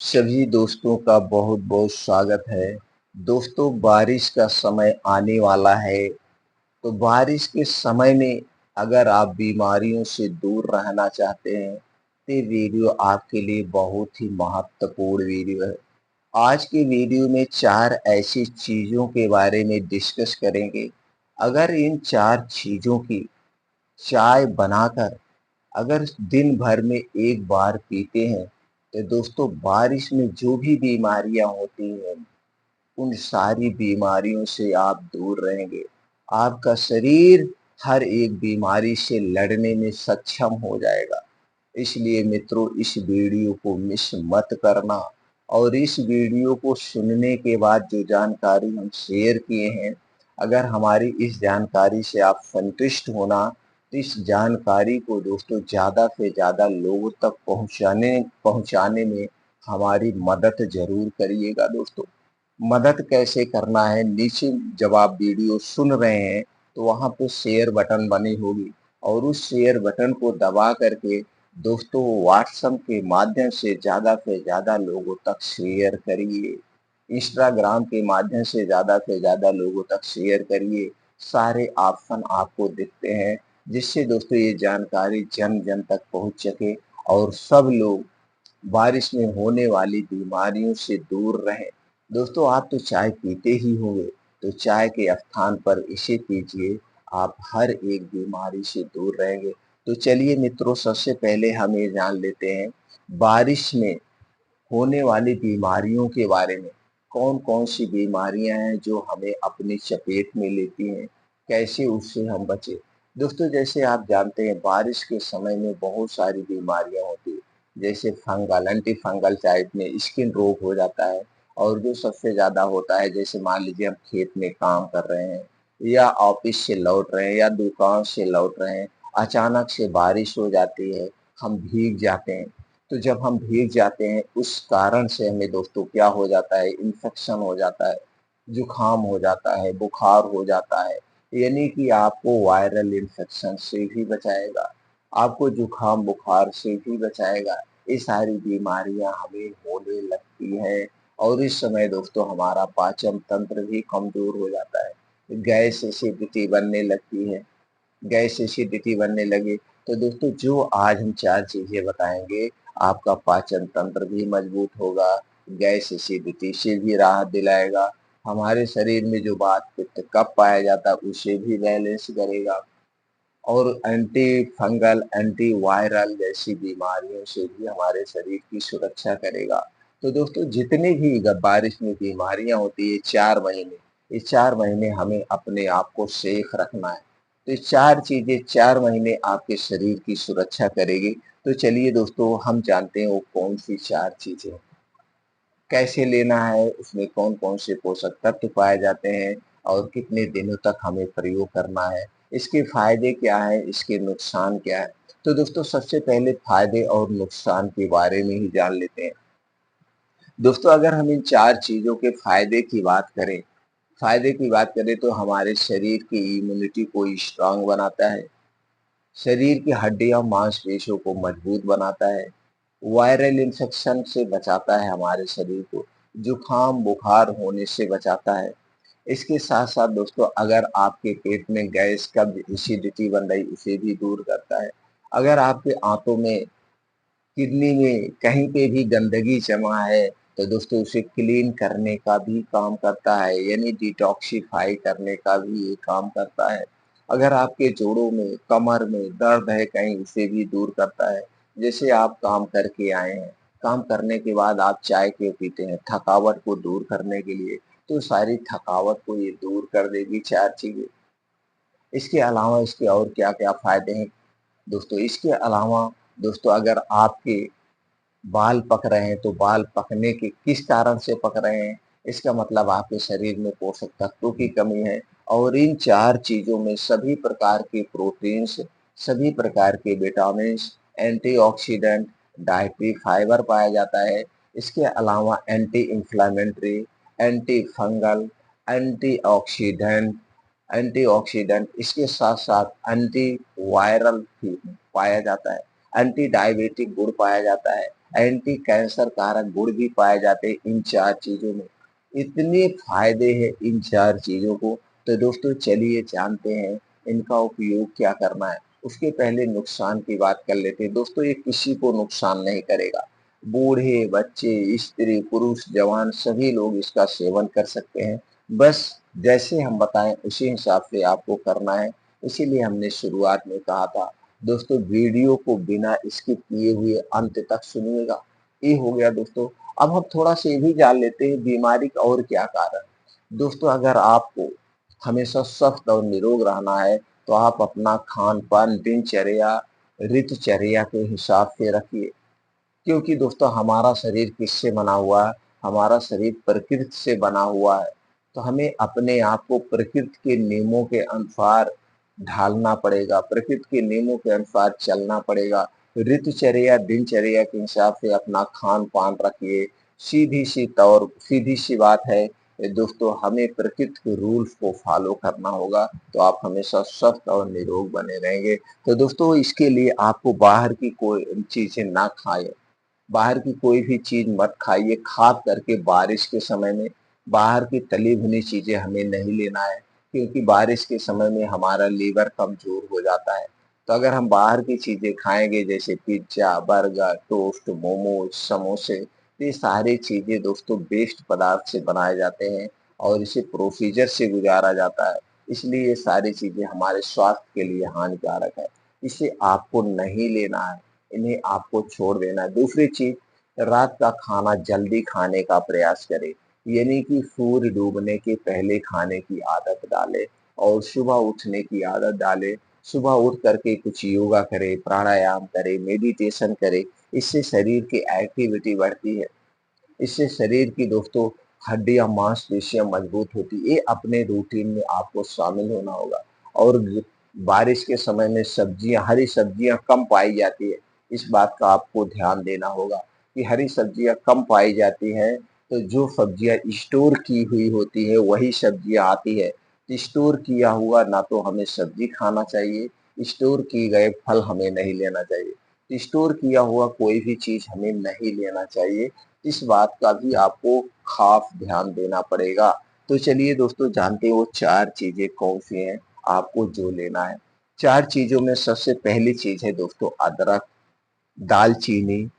सभी दोस्तों का बहुत बहुत स्वागत है। दोस्तों, बारिश का समय आने वाला है। तो बारिश के समय में अगर आप बीमारियों से दूर रहना चाहते हैं तो ये वीडियो आपके लिए बहुत ही महत्वपूर्ण वीडियो है। आज के वीडियो में 4 ऐसी चीज़ों के बारे में डिस्कस करेंगे। अगर इन 4 चीज़ों की चाय बनाकर अगर दिन भर में एक बार पीते हैं तो दोस्तों बारिश में जो भी बीमारियां होती हैं उन सारी बीमारियों से आप दूर रहेंगे। आपका शरीर हर एक बीमारी से लड़ने में सक्षम हो जाएगा। इसलिए मित्रों, इस वीडियो को मिस मत करना। और इस वीडियो को सुनने के बाद जो जानकारी हम शेयर किए हैं, अगर हमारी इस जानकारी से आप संतुष्ट होना तो इस जानकारी को दोस्तों ज़्यादा से ज़्यादा लोगों तक पहुँचाने में हमारी मदद ज़रूर करिएगा दोस्तों। मदद कैसे करना है, नीचे जब आप वीडियो सुन रहे हैं तो वहाँ पे शेयर बटन बनी होगी और उस शेयर बटन को दबा करके दोस्तों व्हाट्सएप के माध्यम से ज़्यादा लोगों तक शेयर करिए। इंस्टाग्राम के माध्यम से ज़्यादा लोगों तक शेयर करिए। सारे ऑप्शन आपको दिखते हैं जिससे दोस्तों ये जानकारी जन जन तक पहुंच सके और सब लोग बारिश में होने वाली बीमारियों से दूर रहें। दोस्तों, आप तो चाय पीते ही होंगे, तो चाय के स्थान पर इसे पीजिए, आप हर एक बीमारी से दूर रहेंगे। तो चलिए मित्रों, सबसे पहले हम ये जान लेते हैं बारिश में होने वाली बीमारियों के बारे में। कौन-कौन सी बीमारियां हैं जो हमें अपनी चपेट में लेती हैं, कैसे उससे हम बचें? दोस्तों, जैसे आप जानते हैं बारिश के समय में बहुत सारी बीमारियां होती हैं, जैसे फंगल, एंटी फंगल टाइप में स्किन रोग हो जाता है। और जो सबसे ज़्यादा होता है, जैसे मान लीजिए हम खेत में काम कर रहे हैं या ऑफिस से लौट रहे हैं या दुकान से लौट रहे हैं, अचानक से बारिश हो जाती है, हम भीग जाते हैं। तो जब हम भीग जाते हैं उस कारण से हमें दोस्तों क्या हो जाता है, इन्फेक्शन हो जाता है, जुकाम हो जाता है, बुखार हो जाता है। यानी कि आपको वायरल इन्फेक्शन से भी बचाएगा, आपको जुकाम बुखार से भी बचाएगा। ये सारी बीमारियां हमें होने लगती हैं और इस समय दोस्तों हमारा पाचन तंत्र भी कमजोर हो जाता है, गैस एसिडिटी बनने लगती है। गैस एसिडिटी बनने लगे तो दोस्तों जो आज हम 4 चीज़ें बताएँगे, आपका पाचन तंत्र भी मजबूत होगा, गैस एसिडिटी से भी राहत दिलाएगा, हमारे शरीर में जो वात पित्त कफ पाया जाता है उसे भी बैलेंस करेगा और एंटी फंगल, एंटी वायरल जैसी बीमारियों से भी हमारे शरीर की सुरक्षा करेगा। तो दोस्तों जितनी भी बारिश में बीमारियां होती है 4 महीने, ये 4 महीने हमें अपने आप को सेफ रखना है। तो ये 4 चीजें 4 महीने आपके शरीर की सुरक्षा करेगी। तो चलिए दोस्तों, हम जानते हैं वो कौन सी 4 चीजें हैं, कैसे लेना है, उसमें कौन-कौन से पोषक तत्व पाए जाते हैं और कितने दिनों तक हमें प्रयोग करना है, इसके फ़ायदे क्या हैं, इसके नुकसान क्या हैं? तो दोस्तों सबसे पहले फ़ायदे और नुकसान के बारे में ही जान लेते हैं। दोस्तों, अगर हम इन 4 चीज़ों के फ़ायदे की बात करें तो हमारे शरीर की इम्यूनिटी को स्ट्रॉन्ग बनाता है, शरीर की हड्डियाँ मांसपेशियों को मजबूत बनाता है, वायरल इन्फेक्शन से बचाता है हमारे शरीर को, जुकाम बुखार होने से बचाता है। इसके साथ-साथ दोस्तों अगर आपके पेट में गैस कब्ज़ एसिडिटी बन रही उसे भी दूर करता है। अगर आपके आंतों में, किडनी में कहीं पे भी गंदगी जमा है तो दोस्तों उसे क्लीन करने का भी काम करता है, यानी डिटॉक्सिफ़ाई करने का भी ये काम करता है। अगर आपके जोड़ों में, कमर में दर्द है कहीं उसे भी दूर करता है। जैसे आप काम करके आए हैं, काम करने के बाद आप चाय क्यों पीते हैं? थकावट को दूर करने के लिए। तो सारी थकावट को ये दूर कर देगी 4 चीज़ें। इसके अलावा इसके और क्या-क्या फ़ायदे हैं दोस्तों? इसके अलावा दोस्तों अगर आपके बाल पक रहे हैं तो बाल पकने के किस कारण से पक रहे हैं? इसका मतलब आपके शरीर में पोषक तत्वों की कमी है और इन 4 चीज़ों में सभी प्रकार के प्रोटीन्स, सभी प्रकार के विटामिन्स, एंटीऑक्सीडेंट, डाइटरी फाइबर पाया जाता है। इसके अलावा anti inflammatory, anti fungal, antioxidant antioxidant इसके साथ-साथ एंटी वायरल भी पाया जाता है। एंटी डायबिटिक गुण पाया जाता है, एंटी कैंसर कारक गुण भी पाए जाते हैं इन 4 चीज़ों में। इतने फायदे हैं इन 4 चीज़ों को, तो दोस्तों चलिए जानते हैं इनका उपयोग क्या करना है। उसके पहले नुकसान की बात कर लेते हैं। दोस्तों ये किसी को नुकसान नहीं करेगा। बूढ़े, बच्चे, स्त्री, पुरुष, जवान सभी लोग इसका सेवन कर सकते हैं। बस जैसे हम बताएँ उसी हिसाब से आपको करना है। इसीलिए हमने शुरुआत में कहा था दोस्तों वीडियो को बिना स्किप किए हुए अंत तक सुनिएगा। ये हो गया दोस्तों। अब हम थोड़ा-सा ये भी जान लेते हैं बीमारी का और क्या कारण है। दोस्तों अगर आपको हमेशा स्वस्थ और निरोग रहना है, तो आप अपना खान-पान, दिनचर्या, ऋतुचर्या के हिसाब से रखिए। क्योंकि दोस्तों हमारा शरीर किससे बना हुआ है? हमारा शरीर प्रकृति से बना हुआ है। तो हमें अपने आप को प्रकृति के नियमों के अनुसार ढालना पड़ेगा, प्रकृति के नियमों के अनुसार चलना पड़ेगा। ऋतुचर्या, दिनचर्या के हिसाब से अपना खान-पान रखिए। सीधी-सी बात है दोस्तों हमें प्रकृति के रूल्स को फॉलो करना होगा, तो आप हमेशा स्वस्थ और निरोग बने रहेंगे। तो दोस्तों इसके लिए आपको बाहर की कोई चीज़ें ना खाएँ। बाहर की कोई भी चीज़ मत खाइए, ख़ास करके बारिश के समय में बाहर की तली भुनी चीज़ें हमें नहीं लेना है, क्योंकि बारिश के समय में हमारा लीवर कमज़ोर हो जाता है। तो अगर हम बाहर की चीज़ें खाएँगे जैसे पिज़्ज़ा, बर्गर, टोस्ट, मोमोज़, समोसे, ये सारी चीज़ें दोस्तों वेस्ट पदार्थ से बनाए जाते हैं और इसे प्रोसीजर से गुज़ारा जाता है। इसलिए ये सारी चीज़ें हमारे स्वास्थ्य के लिए हानिकारक है। इसे आपको नहीं लेना है। इन्हें आपको छोड़ देना है। दूसरी चीज़, रात का खाना जल्दी खाने का प्रयास करें, यानी कि सूर्य डूबने के पहले खाने की आदत डालें और सुबह उठने की आदत डालें। सुबह उठ कर के कुछ योगा करें, प्राणायाम करें, मेडिटेशन करें, इससे शरीर की एक्टिविटी बढ़ती है। इससे शरीर की दोस्तों हड्डियाँ, मांसपेशियाँ मजबूत होती है। ये अपने रूटीन में आपको शामिल होना होगा और बारिश के समय में हरी सब्जियाँ कम पाई जाती है। इस बात का आपको ध्यान देना होगा कि हरी सब्जियाँ कम पाई जाती हैं, तो जो सब्जियाँ स्टोर की हुई होती है वही सब्जियाँ आती है। स्टोर किया हुआ ना तो हमें सब्जी खाना चाहिए, स्टोर किए गए फल हमें नहीं लेना चाहिए। स्टोर किया हुआ कोई भी चीज़ हमें नहीं लेना चाहिए। इस बात का भी आपको ख़ास ध्यान देना पड़ेगा। तो चलिए दोस्तों जानते हैं वो 4 चीज़ें कौन-सी हैं आपको जो लेना है। 4 चीज़ों में सबसे पहली चीज़ है दोस्तों अदरक, दालचीनी,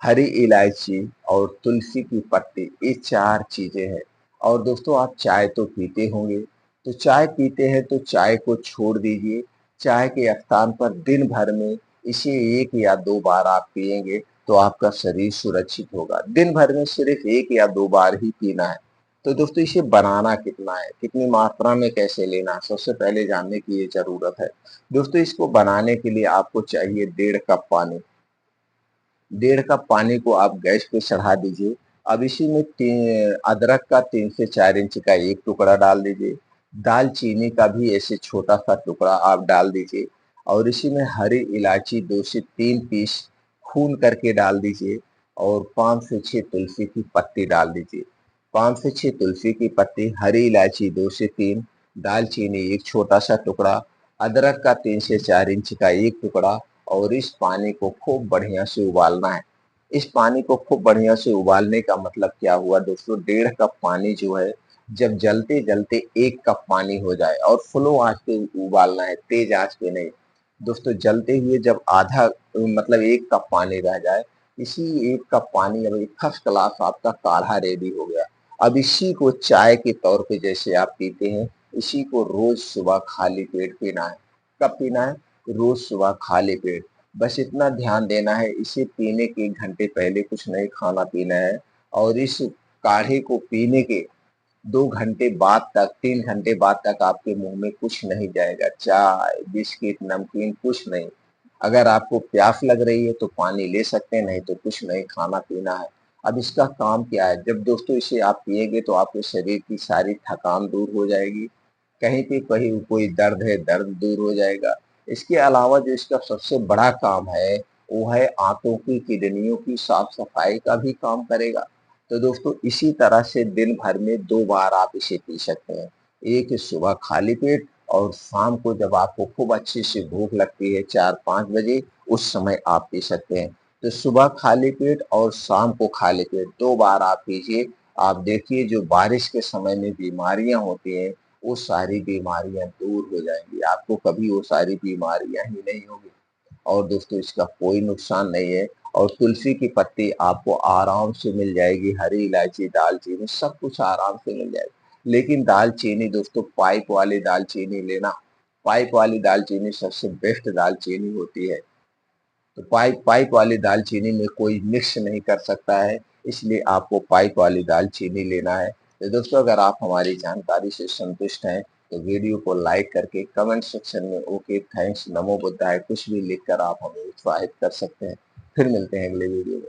हरी इलायची और तुलसी की पत्ती, ये 4 चीज़ें हैं। और दोस्तों आप चाय तो पीते होंगे, तो चाय पीते हैं तो चाय को छोड़ दीजिए। चाय के स्थान पर दिन भर में इसे 1 या 2 बार आप पिएँगे तो आपका शरीर सुरक्षित होगा। दिन भर में सिर्फ़ 1 या 2 बार ही पीना है। तो दोस्तों इसे बनाना कितना है, कितनी मात्रा में कैसे लेना है, सबसे पहले जानने की ये ज़रूरत है। दोस्तों इसको बनाने के लिए आपको चाहिए 1.5 कप पानी। 1.5 कप पानी को आप गैस पे चढ़ा दीजिए। अब इसी में अदरक का 3 से 4 इंच का 1 टुकड़ा डाल दीजिए। दालचीनी का भी ऐसे छोटा-सा टुकड़ा आप डाल दीजिए और इसी में हरी इलायची 2 से 3 पीस खून करके डाल दीजिए और 5 से 6 तुलसी की पत्ती डाल दीजिए। 5 से 6 तुलसी की पत्ती, हरी इलायची 2 से 3, दालचीनी 1 छोटा-सा टुकड़ा, अदरक का 3 से 4 इंच का 1 टुकड़ा और इस पानी को खूब बढ़िया से उबालना है। इस पानी को खूब बढ़िया से उबालने का मतलब क्या हुआ दोस्तों, 1.5 कप पानी जो है जब जलते-जलते 1 कप पानी हो जाए और स्लो आँच पे उबालना है, तेज़ आँच पे नहीं। दोस्तों जलते हुए जब आधा मतलब 1 कप पानी रह जाए, इसी 1 कप पानी अब एक फर्स्ट क्लास आपका काढ़ा रेडी हो गया। अब इसी को चाय के तौर पे जैसे आप पीते हैं, इसी को रोज़ सुबह खाली पेट पीना है। कब पीना है? रोज सुबह खाली पेट। बस इतना ध्यान देना है इसे पीने के 1 घंटे पहले कुछ नहीं खाना-पीना है और इस काढ़े को पीने के 2 घंटे बाद तक 3 घंटे बाद तक आपके मुँह में कुछ नहीं जाएगा। चाय, बिस्किट, नमकीन कुछ नहीं। अगर आपको प्यास लग रही है तो पानी ले सकते हैं, नहीं तो कुछ नहीं खाना-पीना है। अब इसका काम क्या है? जब दोस्तों इसे आप पिएँगे तो आपके शरीर की सारी थकान दूर हो जाएगी। कहीं पे कहीं कोई दर्द है, दर्द दूर हो जाएगा। इसके अलावा जो इसका सबसे बड़ा काम है, वो है आँतों की, किडनियों की साफ-सफाई का भी काम करेगा। तो दोस्तों इसी तरह से दिन भर में 2 बार आप इसे पी सकते हैं। एक सुबह खाली पेट और शाम को जब आपको खूब अच्छी सी भूख लगती है 4-5 बजे, उस समय आप पी सकते हैं। तो सुबह खाली पेट और शाम को खाली पेट 2 बार आप पीजिए। आप देखिए जो बारिश के समय में बीमारियाँ होती हैं, वो सारी बीमारियाँ दूर हो जाएँगी। आपको कभी वो सारी बीमारियाँ ही नहीं होगी। और दोस्तों इसका कोई नुकसान नहीं है। और तुलसी की पत्ती आपको आराम से मिल जाएगी, हरी इलायची, दालचीनी सब कुछ आराम से मिल जाएगा। लेकिन दालचीनी दोस्तों पाइप वाली दालचीनी लेना, पाइप वाली दालचीनी सबसे बेस्ट दालचीनी होती है। तो पाइप पाइप वाली दालचीनी में कोई मिक्स नहीं कर सकता है, इसलिए आपको पाइप वाली दालचीनी लेना है। तो दोस्तों अगर आप हमारी जानकारी से संतुष्ट हैं तो वीडियो को लाइक करके कमेंट सेक्शन में ओके थैंक्स नमो बुद्धाय कुछ भी लिखकर आप हमें उत्साहित कर सकते हैं। फिर मिलते हैं अगले वीडियो में।